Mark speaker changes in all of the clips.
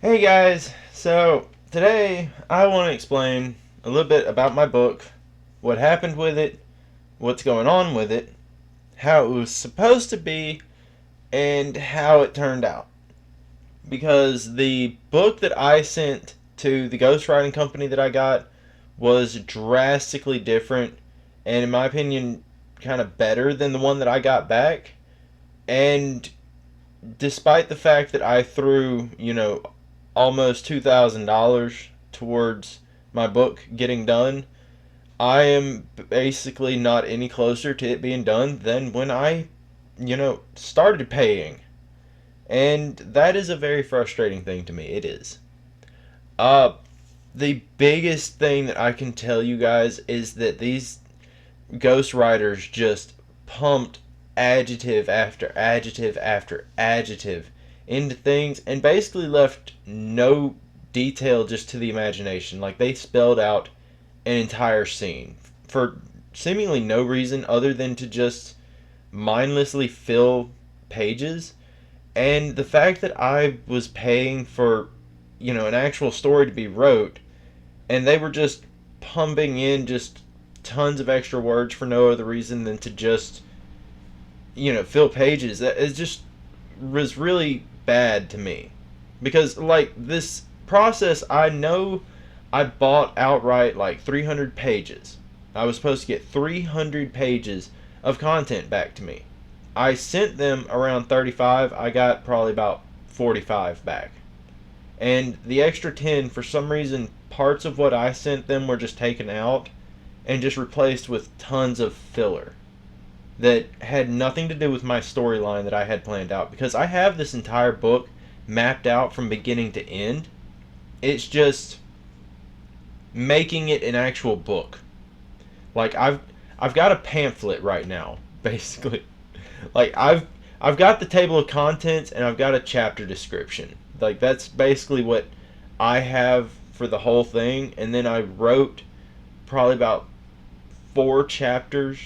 Speaker 1: Hey guys, so today I want to explain a little bit about my book, what happened with it, what's going on with it, how it was supposed to be, and how it turned out. Because the book that I sent to the ghostwriting company that I got was drastically different, and in my opinion, kind of better than the one that I got back. And despite the fact that I threw, almost $2,000 towards my book getting done, I am basically not any closer to it being done than when I, started paying. And that is a very frustrating thing to me. It is. Uh, the biggest thing that I can tell you guys is that these ghostwriters just pumped adjective after adjective after adjective into things and basically left no detail just to the imagination. Like they spelled out an entire scene for seemingly no reason other than to just mindlessly fill pages. And the fact that I was paying for, an actual story to be wrote, and they were just pumping in just tons of extra words for no other reason than to just fill pages. That is just was really bad to me because like this process, I know I bought outright like 300 pages. I was supposed to get 300 pages of content back to me. I sent them around 35. I got probably about 45 back. And the extra 10, for some reason, parts of what I sent them were just taken out and just replaced with tons of filler that had nothing to do with my storyline that I had planned out. Because I have this entire book mapped out from beginning to end. It's just making it an actual book. Like I've got a pamphlet right now, basically. Like I've got the table of contents and I've got a chapter description. Like that's basically what I have for the whole thing. And then I wrote probably about 4 chapters,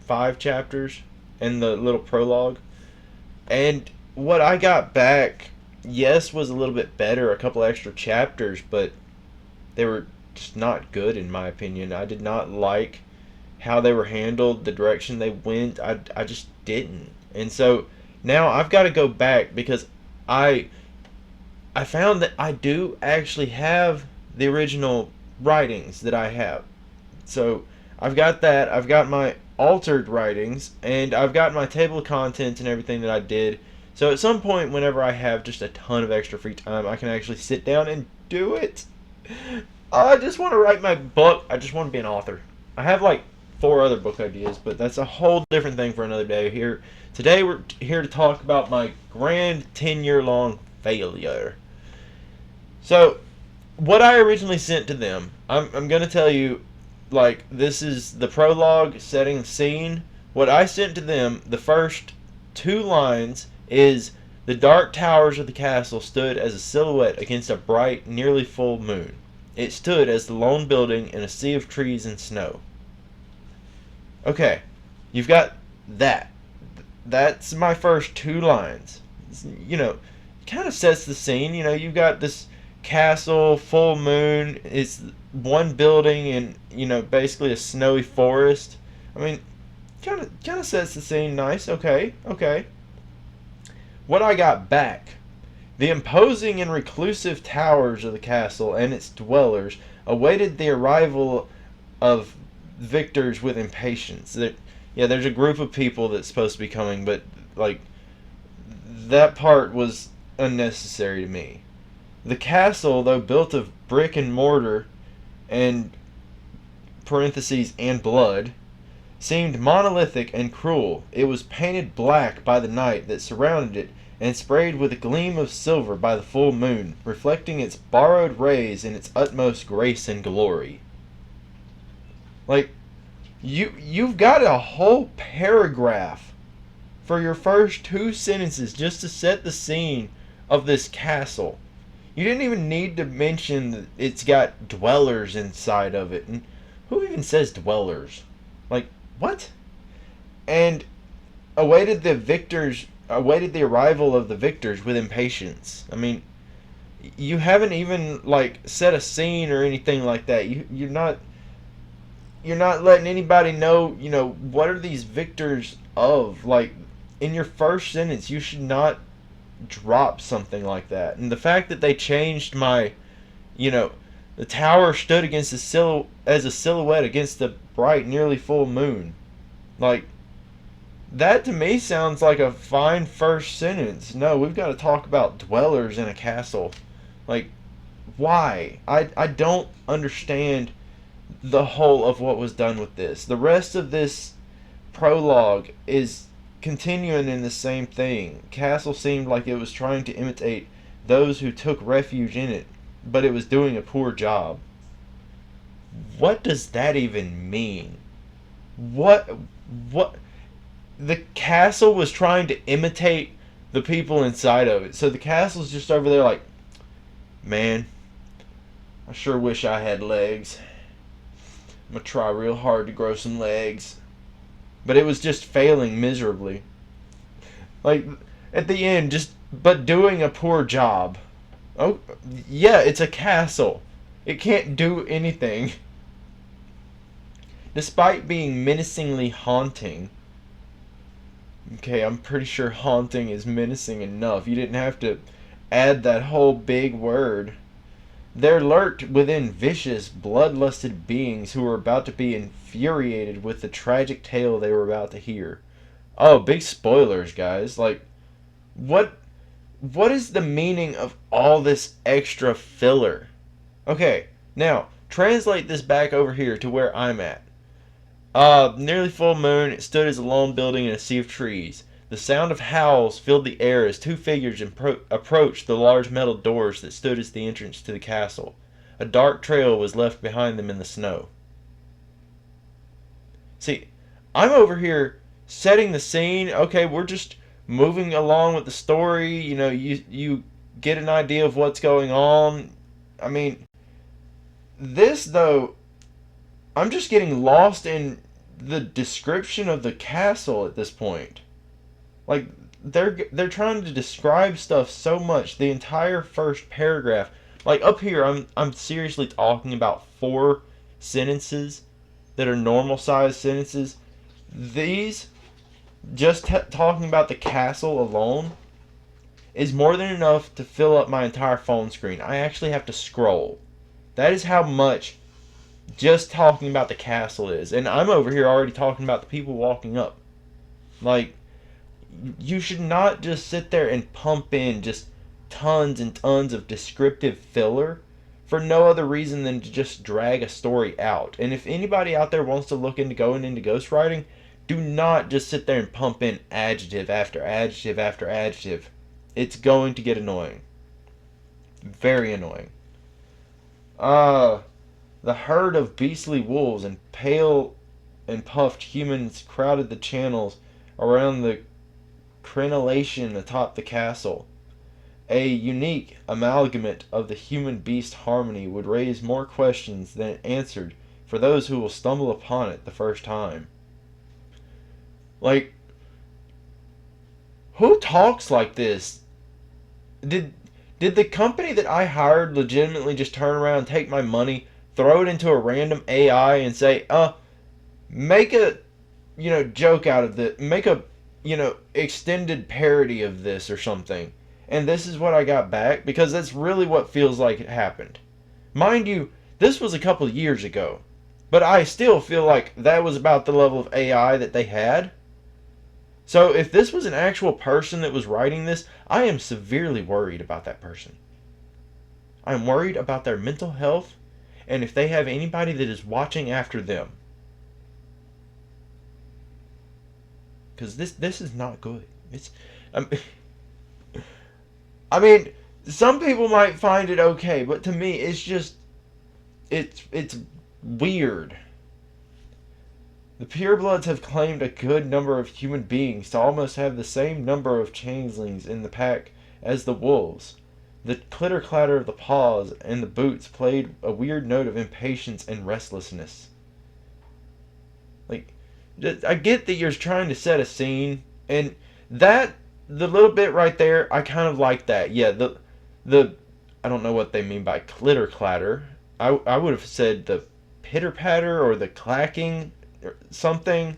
Speaker 1: 5 chapters, in the little prologue. And what I got back, yes, was a little bit better, a couple extra chapters, but they were just not good in my opinion. I did not like how they were handled, the direction they went. I just didn't. And so now I've got to go back because I I found that I do actually have the original writings that I have. So I've got that. I've got my altered writings, and I've got my table of contents and everything that I did. So at some point, whenever I have just a ton of extra free time, I can actually sit down and do it. I just want to write my book. I just want to be an author. I have like 4 other book ideas, but that's a whole different thing for another day. Here today, we're here to talk about my grand 10-year long failure. So what I originally sent to them, I'm going to tell you, like, this is the prologue setting the scene. What I sent to them, the first 2 lines is: the dark towers of the castle stood as a silhouette against a bright, nearly full moon. It stood as the lone building in a sea of trees and snow. Okay, you've got that. That's my first 2 lines. Kind of sets the scene. You've got this castle, full moon. It's one building and basically a snowy forest. I mean, kind of sets the scene nice. Okay, okay. What I got back: the imposing and reclusive towers of the castle and its dwellers awaited the arrival of victors with impatience. Yeah, there's a group of people that's supposed to be coming, but like that part was unnecessary to me. The castle, though built of brick and mortar and parentheses and blood, seemed monolithic and cruel. It was painted black by the night that surrounded it and sprayed with a gleam of silver by the full moon, reflecting its borrowed rays in its utmost grace and glory. Like, you've got a whole paragraph for your first 2 sentences just to set the scene of this castle. You didn't even need to mention that it's got dwellers inside of it. And who even says dwellers? Like, what? And awaited the arrival of the victors with impatience. I mean, You haven't even like set a scene or anything like that. You're not letting anybody know, what are these victors of? Like, in your first sentence, you should not drop something like that. And the fact that they changed you know, the tower stood against as a silhouette against the bright, nearly full moon. Like, that to me sounds like a fine first sentence. No, we've got to talk about dwellers in a castle. Like, why? I don't understand the whole of what was done with this. The rest of this prologue is continuing in the same thing. Castle seemed like it was trying to imitate those who took refuge in it, but it was doing a poor job. What does that even mean? What what the castle was trying to imitate the people inside of it. So the castle's just over there like, man, I sure wish I had legs. I'm gonna try real hard to grow some legs. But it was just failing miserably. Like, at the end, but doing a poor job. Oh, yeah, it's a castle. It can't do anything. Despite being menacingly haunting. Okay, I'm pretty sure haunting is menacing enough. You didn't have to add that whole big word. There lurked within vicious, bloodlusted beings who were about to be infuriated with the tragic tale they were about to hear. Oh, big spoilers, guys. Like, what is the meaning of all this extra filler? Okay, now, translate this back over here to where I'm at. Nearly full moon, it stood as a lone building in a sea of trees. The sound of howls filled the air as two figures approached the large metal doors that stood as the entrance to the castle. A dark trail was left behind them in the snow. See, I'm over here setting the scene. Okay, we're just moving along with the story. You get an idea of what's going on. I mean, this though, I'm just getting lost in the description of the castle at this point. Like, they're trying to describe stuff so much. The entire first paragraph, like up here, I'm seriously talking about 4 sentences that are normal sized sentences. These, just talking about the castle alone, is more than enough to fill up my entire phone screen. I actually have to scroll. That is how much just talking about the castle is. And I'm over here already talking about the people walking up. Like, you should not just sit there and pump in just tons and tons of descriptive filler for no other reason than to just drag a story out. And if anybody out there wants to look into going into ghostwriting, do not just sit there and pump in adjective after adjective after adjective. It's going to get annoying. Very annoying. The herd of beastly wolves and pale and puffed humans crowded the channels around the crenellation atop the castle. A unique amalgamate of the human-beast harmony would raise more questions than it answered for those who will stumble upon it the first time. Like, who talks like this? Did the company that I hired legitimately just turn around, take my money, throw it into a random AI and say, make a, joke out of this, make a, extended parody of this or something. And this is what I got back? Because that's really what feels like it happened. Mind you, this was a couple of years ago. But I still feel like that was about the level of AI that they had. So if this was an actual person that was writing this, I am severely worried about that person. I'm worried about their mental health and if they have anybody that is watching after them. Because this is not good. It's, I mean, some people might find it okay, but to me, it's just, it's weird. The purebloods have claimed a good number of human beings to almost have the same number of changelings in the pack as the wolves. The clitter-clatter of the paws and the boots played a weird note of impatience and restlessness. Like, I get that you're trying to set a scene, and the little bit right there, I kind of like that. Yeah, the I don't know what they mean by clitter clatter. I would have said the pitter patter or the clacking or something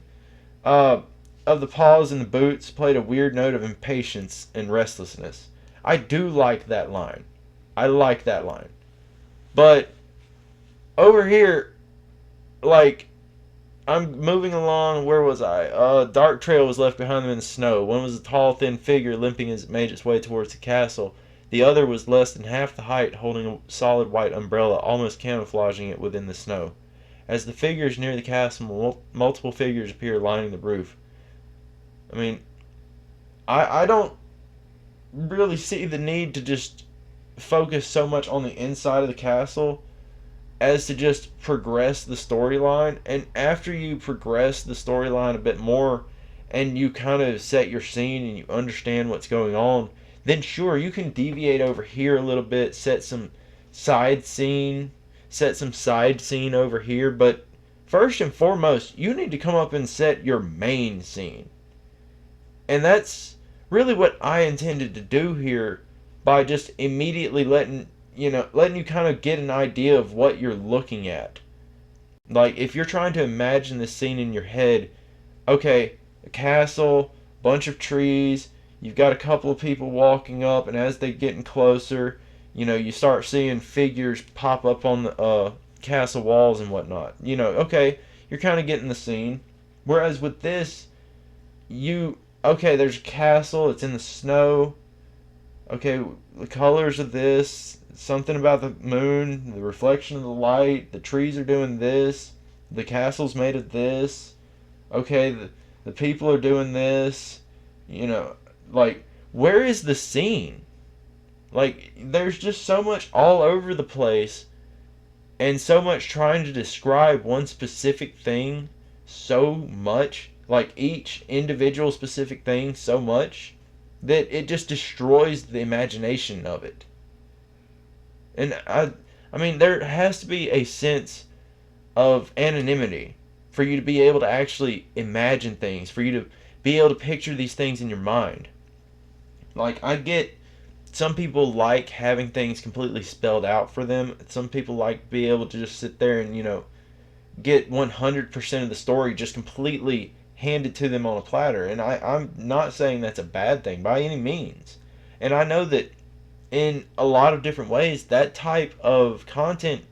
Speaker 1: uh, of the paws and the boots played a weird note of impatience and restlessness. I do like that line. I like that line. But over here, like, I'm moving along. Where was I? A dark trail was left behind them in the snow. One was a tall, thin figure limping as it made its way towards the castle. The other was less than half the height, holding a solid white umbrella, almost camouflaging it within the snow. As the figures near the castle, multiple figures appear lining the roof. I mean, I don't really see the need to just focus so much on the inside of the castle as to just progress the storyline. And after you progress the storyline a bit more and you kind of set your scene and you understand what's going on, then sure, you can deviate over here a little bit, side scene, set some side scene over here, but first and foremost, you need to come up and set your main scene. And that's really what I intended to do here by just immediately letting you kind of get an idea of what you're looking at. Like, if you're trying to imagine this scene in your head, okay, a castle, bunch of trees, you've got a couple of people walking up, and as they're getting closer, you start seeing figures pop up on the castle walls and whatnot. Okay, you're kind of getting the scene. Whereas with this, okay, there's a castle, it's in the snow. Okay, the colors of this, something about the moon, the reflection of the light, the trees are doing this, the castle's made of this. Okay, the people are doing this. Like, where is the scene? Like, there's just so much all over the place, and so much trying to describe one specific thing so much, like each individual specific thing so much, that it just destroys the imagination of it. And I mean, there has to be a sense of anonymity for you to be able to actually imagine things, for you to be able to picture these things in your mind. Like, I get some people like having things completely spelled out for them. Some people like to be able to just sit there and, get 100% of the story just completely handed to them on a platter. And I'm not saying that's a bad thing by any means. And I know that in a lot of different ways, that type of content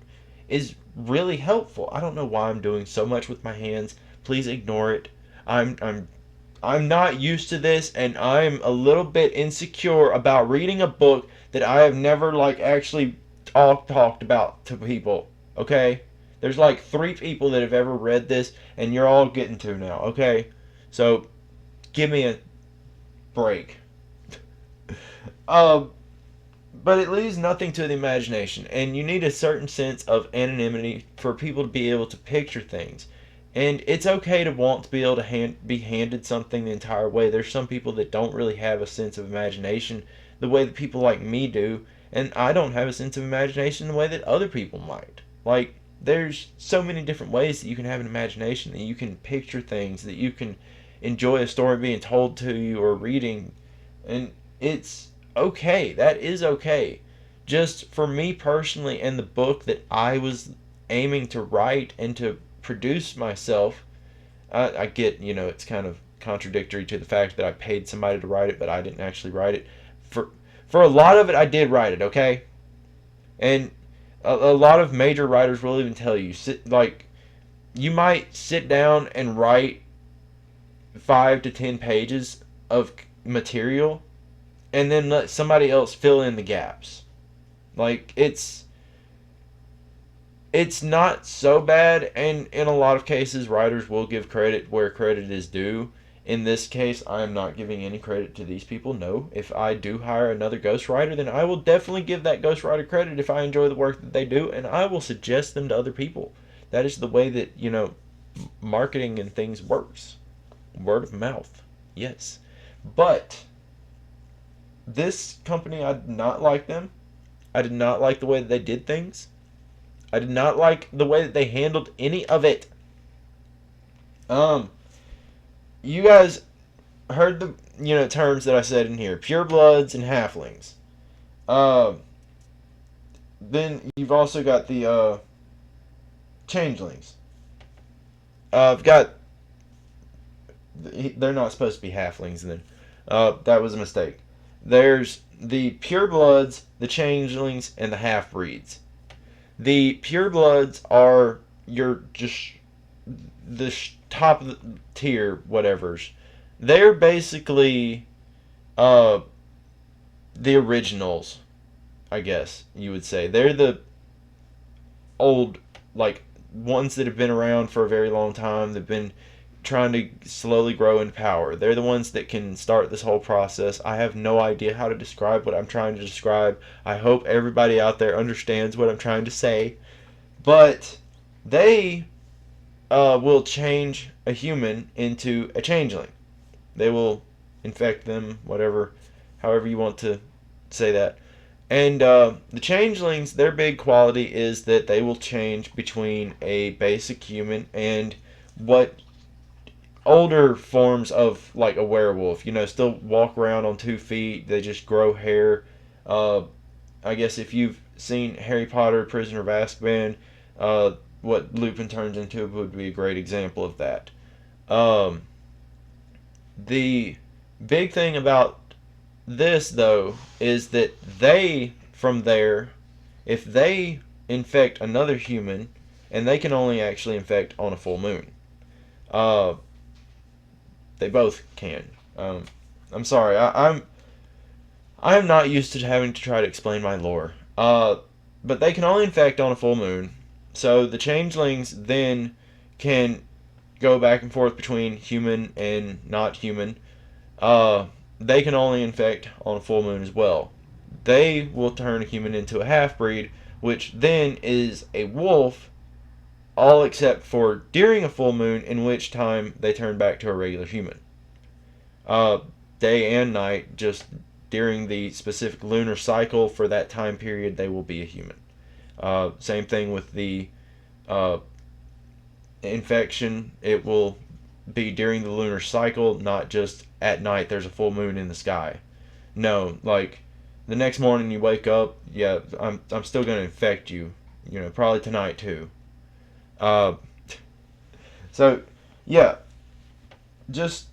Speaker 1: is really helpful. I don't know why I'm doing so much with my hands. Please ignore it. I'm not used to this, and I'm a little bit insecure about reading a book that I have never actually talked about to people. Okay? There's 3 people that have ever read this, and you're all getting to now. Okay? So give me a break. But it leaves nothing to the imagination, and you need a certain sense of anonymity for people to be able to picture things. And it's okay to want to be able to be handed something the entire way. There's some people that don't really have a sense of imagination the way that people like me do, and I don't have a sense of imagination the way that other people might. There's so many different ways that you can have an imagination, that you can picture things, that you can enjoy a story being told to you or reading, and it's okay. That is okay. Just for me personally and the book that I was aiming to write and to produce myself, I get, it's kind of contradictory to the fact that I paid somebody to write it, but I didn't actually write it. For a lot of it, I did write it, okay? And a lot of major writers will even tell you, you might sit down and write 5 to 10 pages of material and then let somebody else fill in the gaps. It's not so bad, and in a lot of cases, writers will give credit where credit is due. In this case, I am not giving any credit to these people. No, if I do hire another ghostwriter, then I will definitely give that ghostwriter credit if I enjoy the work that they do, and I will suggest them to other people. That is the way that, marketing and things works. Word of mouth. Yes. But this company, I did not like them. I did not like the way that they did things. I did not like the way that they handled any of it. You guys heard the terms that I said in here: purebloods and halflings. Then you've also got the changelings. I've got. They're not supposed to be halflings. Then, that was a mistake. There's the purebloods, the changelings, and the half breeds. The purebloods are your just the top of the tier whatever's. They're basically uh the originals, I guess you would say. They're the old, like, ones that have been around for a very long time. They've been trying to slowly grow in power. They're the ones that can start this whole process. I have no idea how to describe what I'm trying to describe. I hope everybody out there understands what I'm trying to say. But they will change a human into a changeling. They will infect them, whatever, however you want to say that. And the changelings, their big quality is that they will change between a basic human and what older forms of, like, a werewolf. Still walk around on 2 feet. They just grow hair. Uh, I guess if you've seen Harry Potter, Prisoner of Azkaban, what Lupin turns into would be a great example of that. Um, the big thing about this, though, is that they, from there, if they infect another human, and they can only actually infect on a full moon. Uh, they both can. I'm sorry, I'm not used to having to try to explain my lore. But they can only infect on a full moon, so the changelings then can go back and forth between human and not human. They can only infect on a full moon as well. They will turn a human into a half breed, which then is a wolf, all except for during a full moon, in which time they turn back to a regular human. Uh, Day and night, just during the specific lunar cycle for that time period, they will be a human. Same thing with the uh, infection. It will be during the lunar cycle, not just at night there's a full moon in the sky. No, like, the next morning you wake up, yeah, I'm still gonna infect you. Probably tonight too. Uh, so yeah, just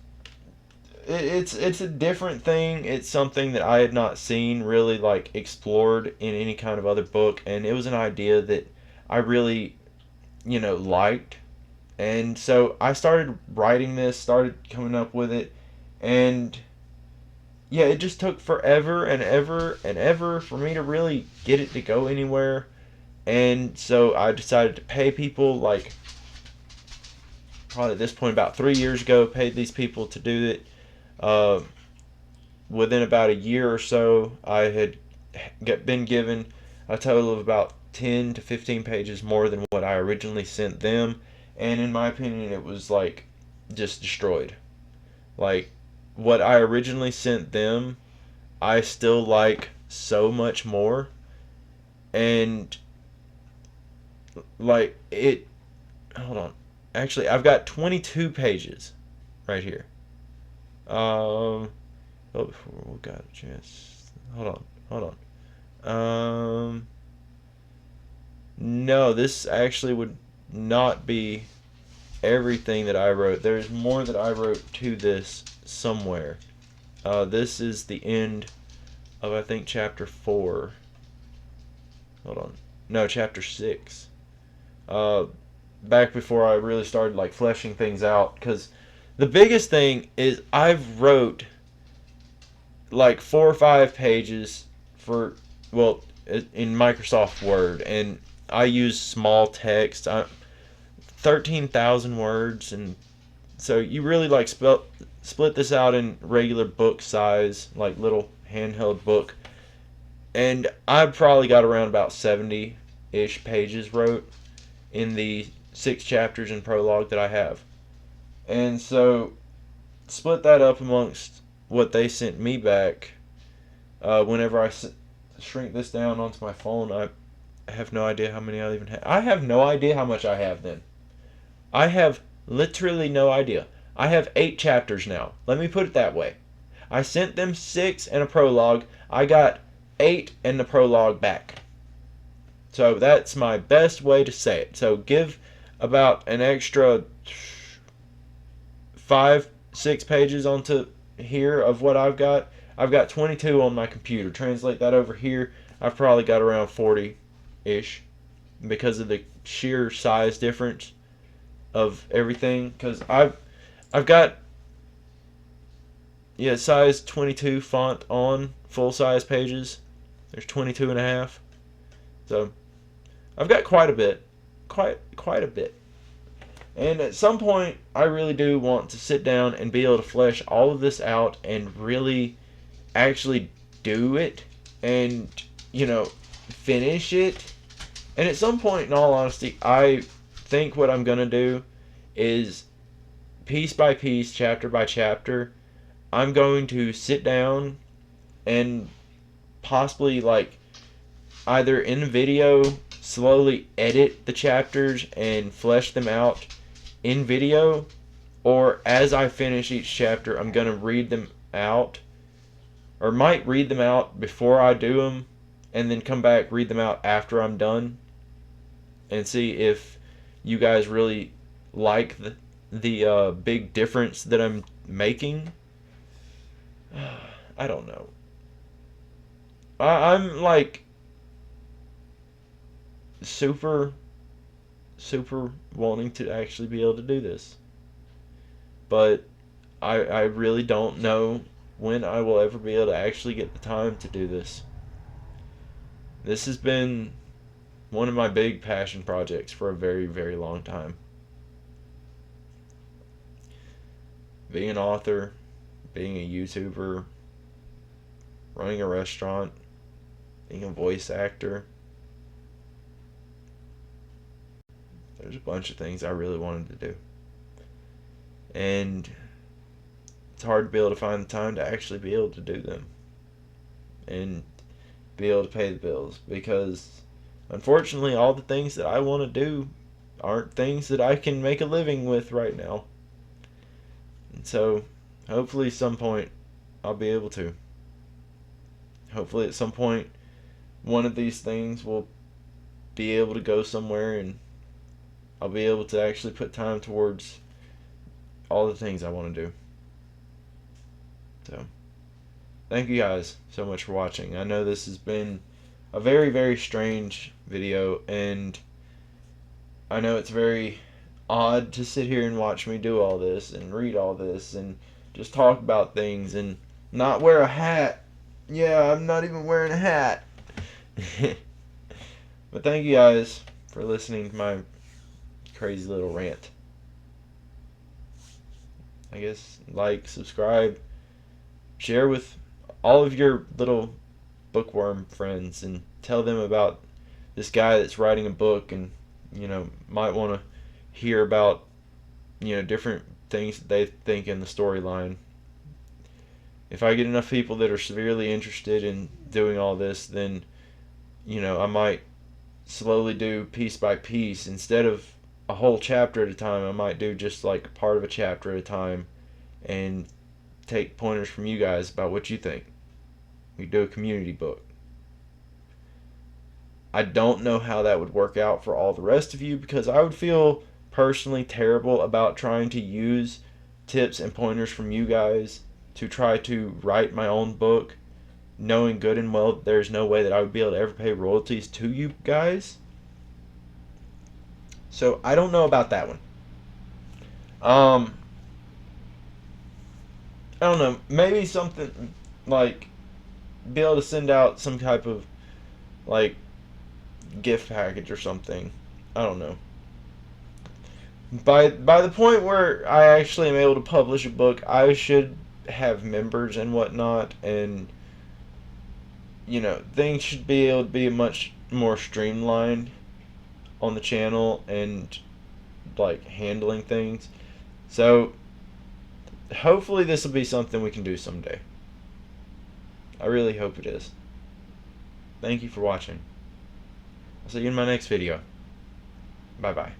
Speaker 1: it's a different thing. It's something that I had not seen really, like, explored in any kind of other book, and it was an idea that I really, liked. And so I started writing this, started coming up with it, and yeah, it just took forever and ever and ever for me to really get it to go anywhere. And so I decided to pay people, like, probably at this point about 3 years ago, paid these people to do it. Uh, Within about a year or so, I had been given a total of about 10 to 15 pages more than what I originally sent them. And in my opinion, it was, like, just destroyed. Like, what I originally sent them, I still like so much more. And, like, it. Hold on. Actually, I've got 22 pages right here. Um. Oh, before we got a chance. Hold on. No, this actually would not be everything that I wrote. There's more that I wrote to this somewhere. This is the end of, I think, chapter 4. Hold on. No, chapter 6. Uh, Back before I really started, like, fleshing things out. Because the biggest thing is I've wrote, like, 4 or 5 pages for, well, in Microsoft Word. And I use small text. 13,000 words, and so you really, like, split this out in regular book size, like little handheld book, and I probably got around about 70-ish pages wrote in the 6 chapters and prologue that I have. And so split that up amongst what they sent me back. Whenever I shrink this down onto my phone, I have no idea how many I even have. I have no idea how much I have then. I have literally no idea. I have 8 chapters now. Let me put it that way. I sent them 6 and a prologue. I got 8 and the prologue back. So that's my best way to say it. So give about an extra 5-6 pages onto here of what I've got. I've got 22 on my computer. Translate that over here. I've probably got around 40-ish because of the sheer size difference of everything. Because I've got size 22 font on full size pages. There's 22 and a half. So I've got quite a bit. Quite a bit. And at some point, I really do want to sit down and be able to flesh all of this out and really actually do it and, finish it. And at some point, in all honesty, I think what I'm going to do is piece by piece, chapter by chapter, I'm going to sit down and possibly, either in video slowly edit the chapters and flesh them out in video, or as I finish each chapter, I'm going to read them out, or might read them out before I do them, and then come back, read them out after I'm done, and see if you guys really like the big difference that I'm making. I don't know. I'm super wanting to actually be able to do this. But I really don't know when I will ever be able to actually get the time to do this. This has been one of my big passion projects for a very, very long time. Being an author, being a YouTuber, running a restaurant, being a voice actor. There's a bunch of things I really wanted to do. And it's hard to be able to find the time to actually be able to do them. And be able to pay the bills. Because, unfortunately, all the things that I want to do aren't things that I can make a living with right now. And so, hopefully at some point, I'll be able to. Hopefully at some point, one of these things will be able to go somewhere and I'll be able to actually put time towards all the things I want to do. So, thank you guys so much for watching. I know this has been a very, very strange video, and I know it's very odd to sit here and watch me do all this and read all this and just talk about things and not wear a hat. Yeah, I'm not even wearing a hat. But thank you guys for listening to my crazy little rant. I guess subscribe, share with all of your little bookworm friends and tell them about this guy that's writing a book and might want to hear about different things that they think in the storyline. If I get enough people that are severely interested in doing all this, then I might slowly do piece by piece instead of a whole chapter at a time. I might do just part of a chapter at a time and take pointers from you guys about what you think. We do a community book. I don't know how that would work out for all the rest of you, because I would feel personally terrible about trying to use tips and pointers from you guys to try to write my own book, knowing good and well that there's no way that I would be able to ever pay royalties to you guys. So I don't know about that one. I don't know. Maybe something be able to send out some type of gift package or something. I don't know. By the point where I actually am able to publish a book, I should have members and whatnot, and things should be able to be much more streamlined on the channel and handling things. So hopefully this will be something we can do someday. I really hope it is. Thank you for watching. I'll see you in my next video. Bye bye.